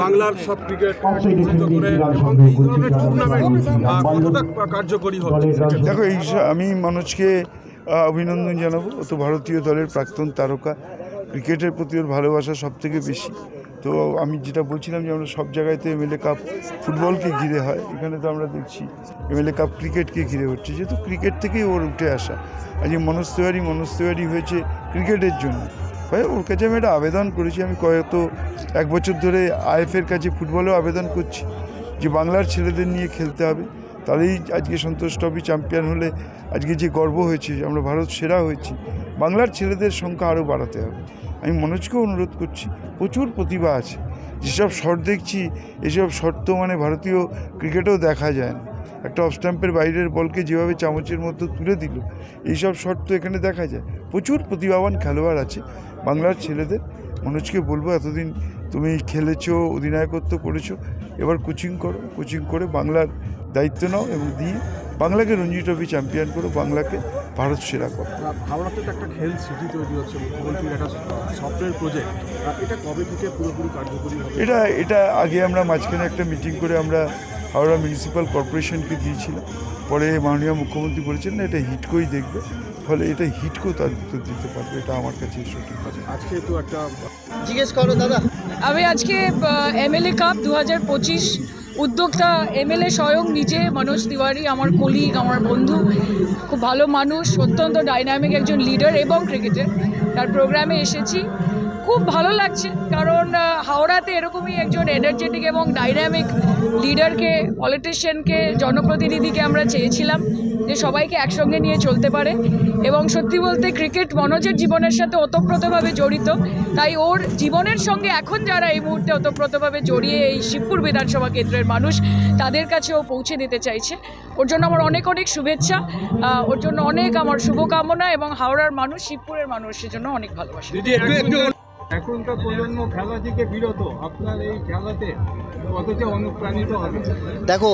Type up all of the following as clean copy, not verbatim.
বাংলার সব ক্রিকেট একত্রিত করে এবং এই ধরনের টুর্নামেন্ট কতটা কার্যকরী হচ্ছে? দেখো, আমি মনোজকে অভিনন্দন জানাবো। ও তো ভারতীয় দলের প্রাক্তন তারকা, ক্রিকেটের প্রতি ওর ভালোবাসা সব থেকে বেশি। তো আমি যেটা বলছিলাম যে আমরা সব জায়গায় তো এমএলএ কাপ ফুটবলকে ঘিরে হয়, এখানে তো আমরা দেখছি এমএলএ কাপ ক্রিকেটকে ঘিরে হচ্ছে, যেহেতু ক্রিকেট থেকেই ওর উঠে আসা। আজকে মনোজ তিওয়ারি হয়েছে ক্রিকেটের জন্য। ভাই, ওর কাছে আমি একটা আবেদন করেছি, আমি এক বছর ধরে আইএফের কাছে ফুটবলেও আবেদন করছি যে বাংলার ছেলেদের নিয়ে খেলতে হবে, তাহলেই আজকে সন্তোষ ট্রফি চ্যাম্পিয়ন হলে আজকে যে গর্ব হয়েছে আমরা ভারত সেরা হয়েছি, বাংলার ছেলেদের সংখ্যা আরও বাড়াতে হবে। আমি মনোজকেও অনুরোধ করছি, প্রচুর প্রতিভা আছে, যেসব শট দেখছি এসব শট তো মানে ভারতীয় ক্রিকেটেও দেখা যায় না। একটা অফ স্ট্যাম্পের বাইরের বলকে যেভাবে চামচের মধ্যে তুলে দিল, এইসব শট তো এখানে দেখা যায়। প্রচুর প্রতিভাবান খেলোয়াড় আছে বাংলার ছেলেদের। মনোজকে বলবো, এতদিন তুমি খেলেছো, অধিনায়কত্ব করেছো, এবার কোচিং করো, কোচিং করে বাংলার দায়িত্ব নাও এবং দিয়ে বাংলাকে রঞ্জি ট্রফি চ্যাম্পিয়ন করো, বাংলাকে ভারত সেরা করো। হাওড়াতে তো একটা খেল সিটি তৈরি হচ্ছে, মুখ্যমন্ত্রীর একটা সফটওয়্যার প্রজেক্ট, এটা কবে থেকে পুরোপুরি কার্যকরী হবে? এটা আগে আমরা মাঝখানে একটা মিটিং করে আমরা হাওড়া মিউনিসিপ্যাল কর্পোরেশনকে দিয়েছিলাম। পরে মাননীয় মুখ্যমন্ত্রী বলেছিলেন এটা হিটকোই দেখবে, ফলে এটা হিটকো তার উত্তর দিতে পারবে, এটা আমার কাছে সঠিক আছে। আজকে তো একটা জিজ্ঞেস করো দাদা। আমি আজকে এমএলএ কাপ 2025 উদ্যোক্তা এমএলএ স্বয়ং নিজে মনোজ তিওয়ারি, আমার কলিগ, আমার বন্ধু, খুব ভালো মানুষ, অত্যন্ত ডাইনামিক একজন লিডার এবং ক্রিকেটার, তার প্রোগ্রামে এসেছি। খুব ভালো লাগছে, কারণ হাওড়াতে এরকমই একজন এনার্জেটিক এবং ডাইনামিক লিডারকে, পলিটিশিয়ানকে, জনপ্রতিনিধিকে আমরা চেয়েছিলাম, যে সবাইকে একসঙ্গে নিয়ে চলতে পারে। এবং সত্যি বলতে ক্রিকেট মনোজের জীবনের সাথে ওতপ্রোতভাবে জড়িত, তাই ওর জীবনের সঙ্গে এখন যারা এই মুহূর্তে ওতপ্রোতভাবে জড়িয়ে এই শিবপুর বিধানসভা কেন্দ্রের মানুষ, তাদের কাছেও পৌঁছে দিতে চাইছে। ওর জন্য আমার অনেক অনেক শুভেচ্ছা, ওর জন্য অনেক আমার শুভকামনা, এবং হাওড়ার মানুষ, শিবপুরের মানুষের জন্য অনেক ভালোবাসা। এখনকার প্রজন্ম খেলা থেকে বিরত, আপনার এই খেলাতে কতটা অনুপ্রাণিত হবে? দেখো,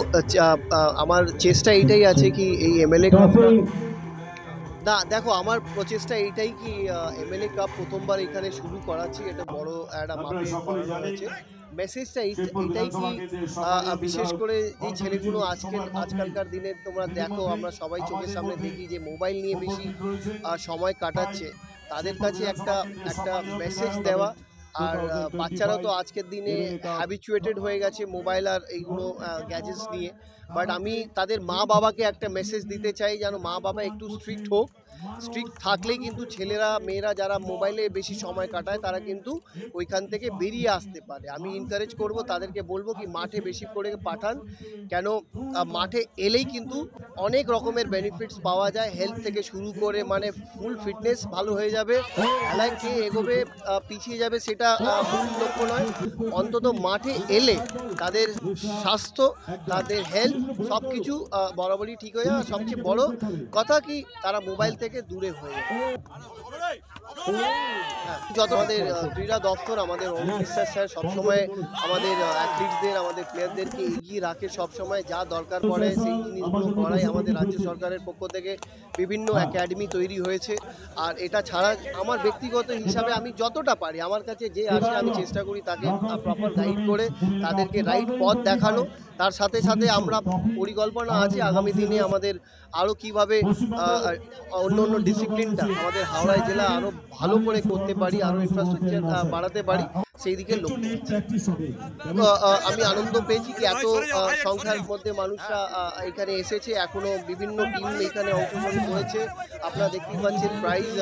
আমার চেষ্টা এইটাই আছে কি এই এমএলএ কাপ না, দেখো আমার প্রচেষ্টা এইটাই কি এমএলএ কাপ প্রথমবার এখানে শুরু করাচ্ছি, এটা বড় একটা মাপে করানো হয়েছে। মেসেজটা এইটাই কি বিশেষ করে যে ছেলেগুলো আজকালকার দিনে তোমরা দেখো, আমরা সবাই চোখের সামনে দেখি যে মোবাইল নিয়ে বেশি সময় কাটাচ্ছে, তাদের কাছে একটা মেসেজ দেওয়া। আর বাচ্চারা তো আজকের দিনে হ্যাবিচুয়েটেড হয়ে গেছে মোবাইল আর এইগুলো গ্যাজেটস নিয়ে, বাট আমি তাদের মা বাবাকে একটা মেসেজ দিতে চাই, যেন মা বাবা একটু স্ট্রিক্ট হোক। স্ট্রিক্ট থাকলেই কিন্তু ছেলেরা মেয়েরা যারা মোবাইলে বেশি সময় কাটায় তারা কিন্তু ওইখান থেকে বেরিয়ে আসতে পারে। আমি এনকারেজ করব, তাদেরকে বলবো কি মাঠে বেশি করে পাঠান, কেন মাঠে এলেই কিন্তু অনেক রকমের বেনিফিটস পাওয়া যায়, হেলথ থেকে শুরু করে মানে ফুল ফিটনেস ভালো হয়ে যাবে। খেলায় কে এগোবে পিছিয়ে যাবে সেটা মূল লক্ষ্য নয়, অন্তত মাঠে এলে তাদের স্বাস্থ্য, তাদের হেলথ সব কিছু বরাবরই ঠিক হয়ে যাবে। সবচেয়ে বড় কথা কি তারা মোবাইল থেকে দূরে হয়ে যাবে। যত আমাদের ক্রীড়া দপ্তর, আমাদের অমিত বিশ্বাস স্যার সবসময় আমাদের অ্যাথলিটসদের, আমাদের প্লেয়ারদেরকে এগিয়ে রাখে, সবসময় যা দরকার পড়ে সেই জিনিসগুলো করাই। আমাদের রাজ্য সরকারের পক্ষ থেকে বিভিন্ন একাডেমি তৈরি হয়েছে। আর এটা ছাড়া আমার ব্যক্তিগত হিসাবে আমি যতটা পারি, আমার কাছে যে আসে আমি চেষ্টা করি তাকে প্রপার গাইড করে তাদেরকে রাইট পথ দেখানো। তার সাথে সাথে আমরা পরিকল্পনা আছে আগামী দিনে আমাদের আরও কীভাবে অন্য ডিসিপ্লিনটা আমাদের হাওড়ায় জেলা আরও ভালো করে করতে পারি, আরও ইনফ্রাস্ট্রাকচার বাড়াতে পারি, সেই দিকে লক্ষ্য। আমি আনন্দ পেয়েছি কি এত সংখ্যার মধ্যে মানুষরা এখানে এসেছে, এখনও বিভিন্ন টিম এখানে অংশগ্রহণ করেছে। আপনারা দেখতেই পাচ্ছেন প্রাইজ